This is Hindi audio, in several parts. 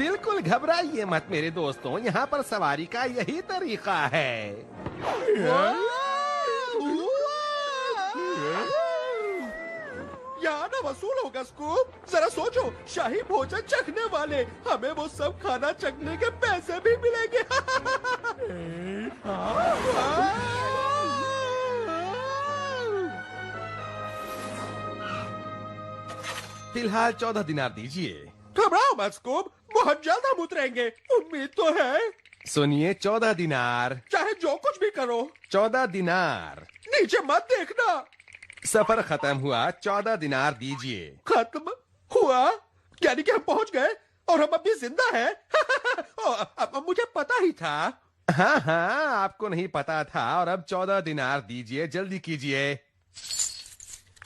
बिल्कुल घबराइए मत मेरे दोस्तों, यहाँ पर सवारी का यही तरीका है। यहाँ ना वसूल होगा स्कूप। जरा सोचो, शाही भोजन चखने वाले, हमें वो सब खाना चखने के पैसे भी मिलेंगे। फिलहाल 14 दिनार दीजिए। घबराओ मत स्कूप, बहुत जल्द हम उतरेंगे, उम्मीद तो है। सुनिए, 14 दिनार। चाहे जो कुछ भी करो। 14 दिनार। नीचे मत देखना। सफर खत्म हुआ, 14 दिनार दीजिए। खत्म हुआ यानी कि हम पहुंच गए और हम अभी जिंदा हैं। अब मुझे पता ही था। हाँ हाँ, आपको नहीं पता था। और अब 14 दिनार दीजिए, जल्दी कीजिए।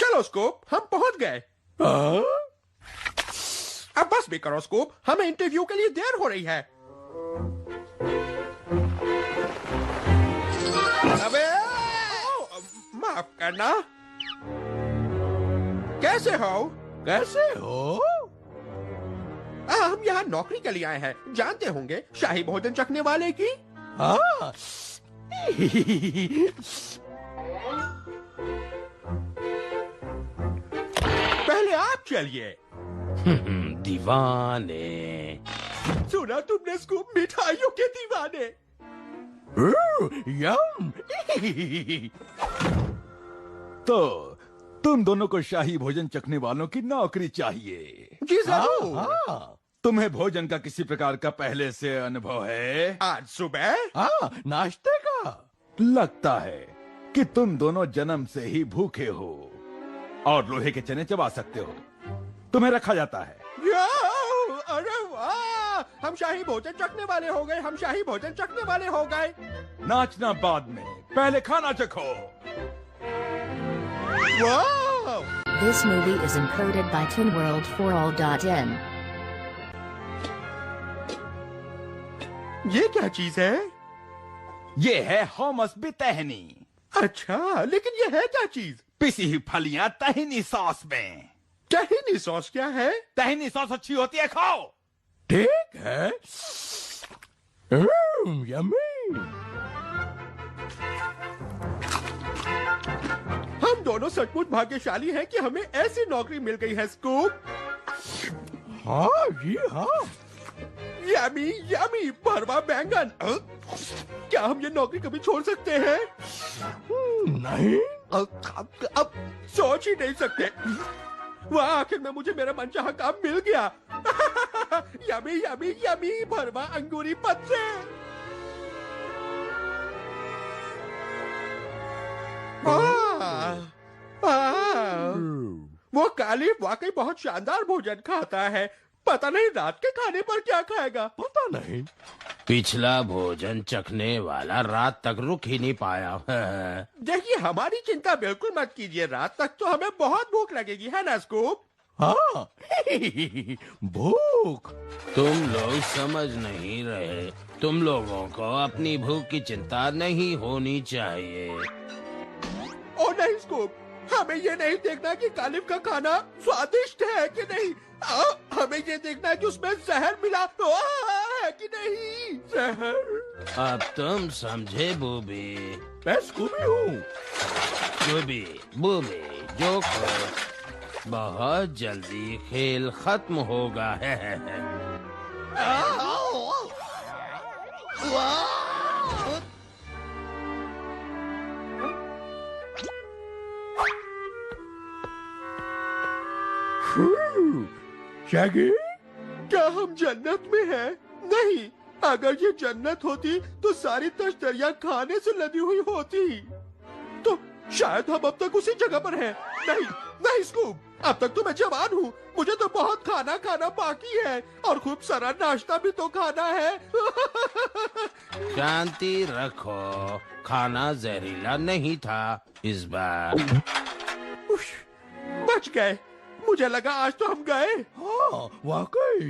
चलो स्कूप, हम पहुंच गए। अब बस भी करो स्कूप, हमें इंटरव्यू के लिए देर हो रही है। अबे माफ करना। कैसे हो? हम यहाँ नौकरी के लिए आए हैं, जानते होंगे शाही भोजन चखने वाले की। पहले आप चलिए। दीवाने। सुना तुमने स्कूप, मिठाइयों के दीवाने। यम। तो तुम दोनों को शाही भोजन चखने वालों की नौकरी चाहिए। जी जरूर। हाँ, तुम्हें भोजन का किसी प्रकार का पहले से अनुभव है? आज सुबह? हाँ, नाश्ते का। लगता है कि तुम दोनों जन्म से ही भूखे हो और लोहे के चने चबा सकते हो। तुम्हें रखा जाता है। अरे वाह, हम शाही भोजन चखने वाले हो गए, हम शाही भोजन चखने वाले हो गए। नाचना बाद में, पहले खाना चखो। वाह! This movie is encoded by TinWorld4All.in. ये क्या चीज है? ये है होमस बितहनी। अच्छा, लेकिन ये है क्या चीज? पिसी हुई फलियां तहनी सॉस में। तहीनी सॉस क्या है? तहनी सॉस अच्छी होती है, खाओ। ठीक है। यम्मी। हम दोनों सचमुच भाग्यशाली हैं कि हमें ऐसी नौकरी मिल गई है स्कूप। हाँ जी हाँ। यमी यमी भरवा बैंगन। क्या हम ये नौकरी कभी छोड़ सकते हैं? नहीं। अब सोच ही नहीं सकते। वाह, आखिर में मुझे मेरा मनचाहा काम मिल गया। यमी यमी यमी भरवा अंगूरी पत्ते। वो कालिफ वाकई बहुत शानदार भोजन खाता है। पता नहीं रात के खाने पर क्या खाएगा। पता नहीं। पिछला भोजन चखने वाला रात तक रुक ही नहीं पाया। देखिए, हमारी चिंता बिल्कुल मत कीजिए, रात तक तो हमें बहुत भूख लगेगी, है ना स्कूप? हाँ। भूख। तुम लोग समझ नहीं रहे। तुम लोगों को अपनी भूख की चिंता नहीं होनी चाहिए। ओ नहीं स्कूप, हमें ये नहीं देखना कि कालिफ का खाना स्वादिष्ट है कि नहीं। हमें ये देखना है कि उसमें जहर मिला है कि नहीं। जहर। अब तुम समझे बूबी। मैं स्कूबी हूँ। बूबी बूबी जो बहुत जल्दी खेल खत्म होगा। शैगी, क्या हम जन्नत में हैं? नहीं, अगर ये जन्नत होती तो सारी तश्तरियां खाने से लदी हुई होती। तो शायद हम अब तक उसी जगह पर हैं। नहीं नहीं स्कूप, अब तक तो मैं जवान हूँ, मुझे तो बहुत खाना खाना बाकी है और खूब सारा नाश्ता भी तो खाना है। शांति रखो, खाना जहरीला नहीं था इस बार। बच गए। मुझे लगा आज तो हम गए। हाँ, वाकई।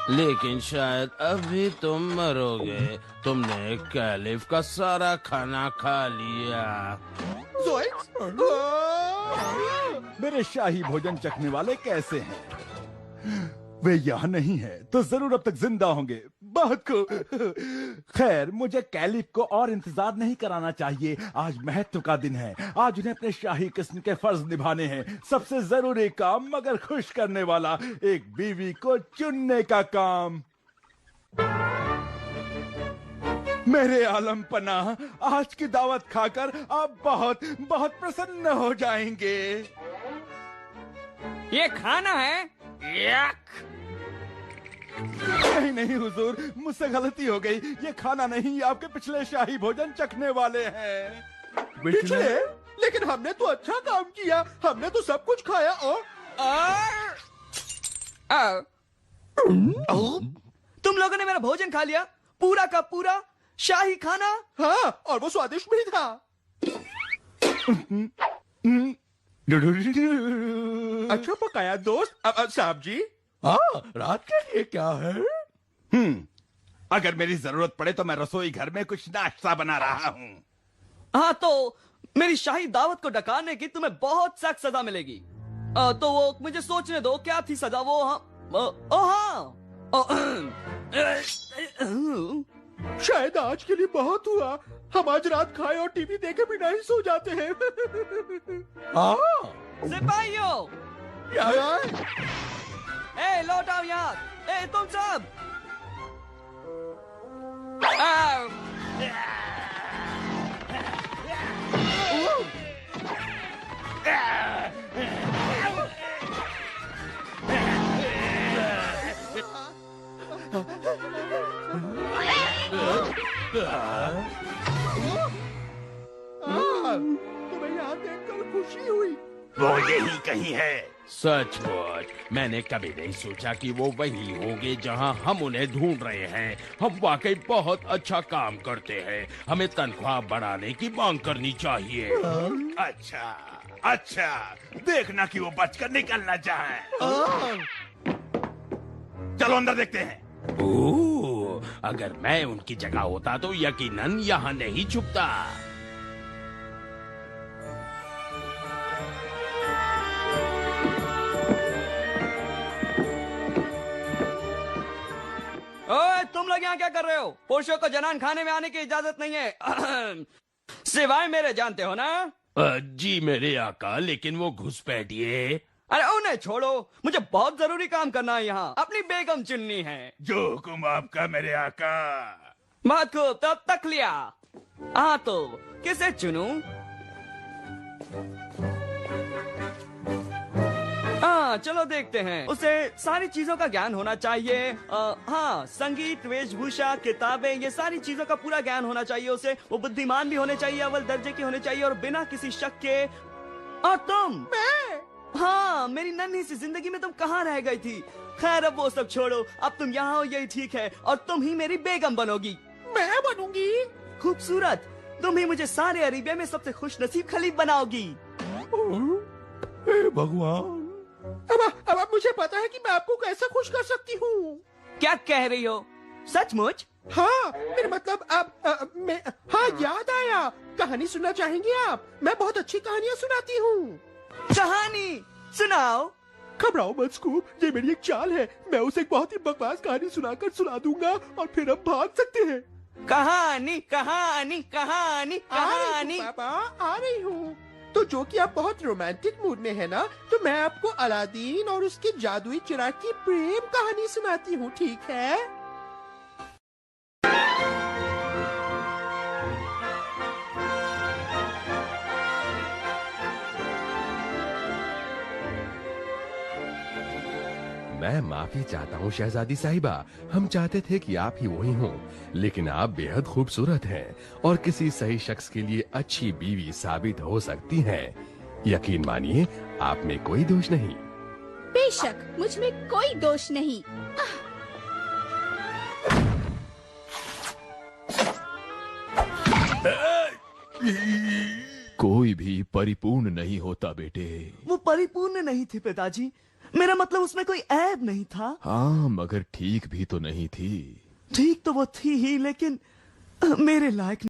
लेकिन शायद अभी तुम मरोगे। तुमने कैलिफ का सारा खाना खा लिया। ज़ोइक्स? मेरे शाही भोजन चखने वाले कैसे हैं? वे यहाँ नहीं है तो जरूर अब तक जिंदा होंगे। बहुत को खैर, मुझे कैलिफ को और इंतजार नहीं कराना चाहिए। आज महत्व का दिन है। आज उन्हें अपने शाही किस्म के फर्ज निभाने हैं। सबसे जरूरी काम, मगर खुश करने वाला, एक बीवी को चुनने का काम। मेरे आलम पनाह, आज की दावत खाकर आप बहुत बहुत प्रसन्न हो जाएंगे। ये खाना है? यक! नहीं नहीं हुजूर, मुझसे गलती हो गई। ये खाना नहीं, ये आपके पिछले शाही भोजन चखने वाले हैं। पिछले? लेकिन हमने तो अच्छा काम किया, हमने तो सब कुछ खाया। और तुम लोगों ने मेरा भोजन खा लिया, पूरा का पूरा शाही खाना। हाँ, और वो स्वादिष्ट भी था। अच्छा पकाया दोस्त। अब साहब जी, हाँ, रात के लिए क्या है? अगर मेरी जरूरत पड़े तो मैं रसोई घर में कुछ नाश्ता बना रहा हूँ। हाँ, तो मेरी शाही दावत को डकाने की तुम्हें बहुत सख्त सजा मिलेगी। तो वो मुझे सोचने दो, क्या थी सजा वो? शायद आज के लिए बहुत हुआ। हम आज रात खाए और टीवी देखे बिना ही सो जाते हैं। सिपाहियों, ए लौट आओ यहाँ। ए तुम सब, तुम्हें यहाँ देखकर खुशी हुई। वो यही कहीं है। सचमुच मैंने कभी नहीं सोचा कि वो वही होंगे जहां हम उन्हें ढूंढ रहे हैं। हम वाकई बहुत अच्छा काम करते हैं। हमें तनख्वाह बढ़ाने की मांग करनी चाहिए। अच्छा अच्छा, देखना कि वो बचकर निकलना चाहे। चलो अंदर देखते हैं। ओह, अगर मैं उनकी जगह होता तो यकीनन यहाँ नहीं छुपता। ओए तुम लोग यहाँ क्या कर रहे हो? पुरुषों को जनान खाने में आने की इजाजत नहीं है। सिवाय मेरे, जानते हो ना? जी मेरे आका, लेकिन वो घुसपैठिए। अरे उन्हें छोड़ो, मुझे बहुत जरूरी काम करना है यहाँ। अपनी बेगम चुननी है। जो हुक्म आपका मेरे आका। बहुत खूब, तब तक लिया। हाँ तो किसे चुनूं? हाँ चलो देखते हैं। उसे सारी चीजों का ज्ञान होना चाहिए। हाँ, संगीत, वेशभूषा, किताबें, ये सारी चीजों का पूरा ज्ञान होना चाहिए उसे। वो बुद्धिमान भी होने चाहिए, अव्वल दर्जे की होने चाहिए और बिना किसी शक के। और तुम? मैं? हाँ, मेरी नन्ही सी जिंदगी में तुम कहाँ रह गई थी? खैर अब वो सब छोड़ो, अब तुम यहाँ हो यही ठीक है। और तुम ही मेरी बेगम बनोगी। मैं बनूंगी? खूबसूरत, तुम ही मुझे सारे अरेबिया में सबसे खुश नसीब खलीफ बनाओगी। भगवान, अब मुझे पता है कि मैं आपको कैसे खुश कर सकती हूँ। क्या कह रही हो? सचमुच? हाँ, मेरा मतलब मैं, हाँ याद आया। कहानी सुनना चाहेंगे आप? मैं बहुत अच्छी कहानियाँ सुनाती हूँ। कहानी सुनाओ। घबराओ मत स्कूप, ये मेरी एक चाल है। मैं उसे एक बहुत ही बकवास कहानी सुनाकर सुना दूंगा और फिर हम भाग सकते हैं। कहानी कहानी कहानी कहानी। पापा आ रही हूँ। तो जो कि आप बहुत रोमांटिक मूड में है ना, तो मैं आपको अलादीन और उसकी जादुई चिराग की प्रेम कहानी सुनाती हूँ, ठीक है? मैं माफी चाहता हूँ शहजादी साहिबा। हम चाहते थे कि आप ही वही हों, लेकिन आप बेहद खूबसूरत हैं और किसी सही शख्स के लिए अच्छी बीवी साबित हो सकती हैं। यकीन मानिए, आप में कोई दोष नहीं। बेशक मुझ में कोई दोष नहीं। कोई भी परिपूर्ण नहीं होता बेटे। वो परिपूर्ण नहीं थी पिताजी, मेरा मतलब उसमें कोई ऐब नहीं था। हाँ, मगर ठीक भी तो नहीं थी। ठीक तो वो थी ही, लेकिन मेरे लायक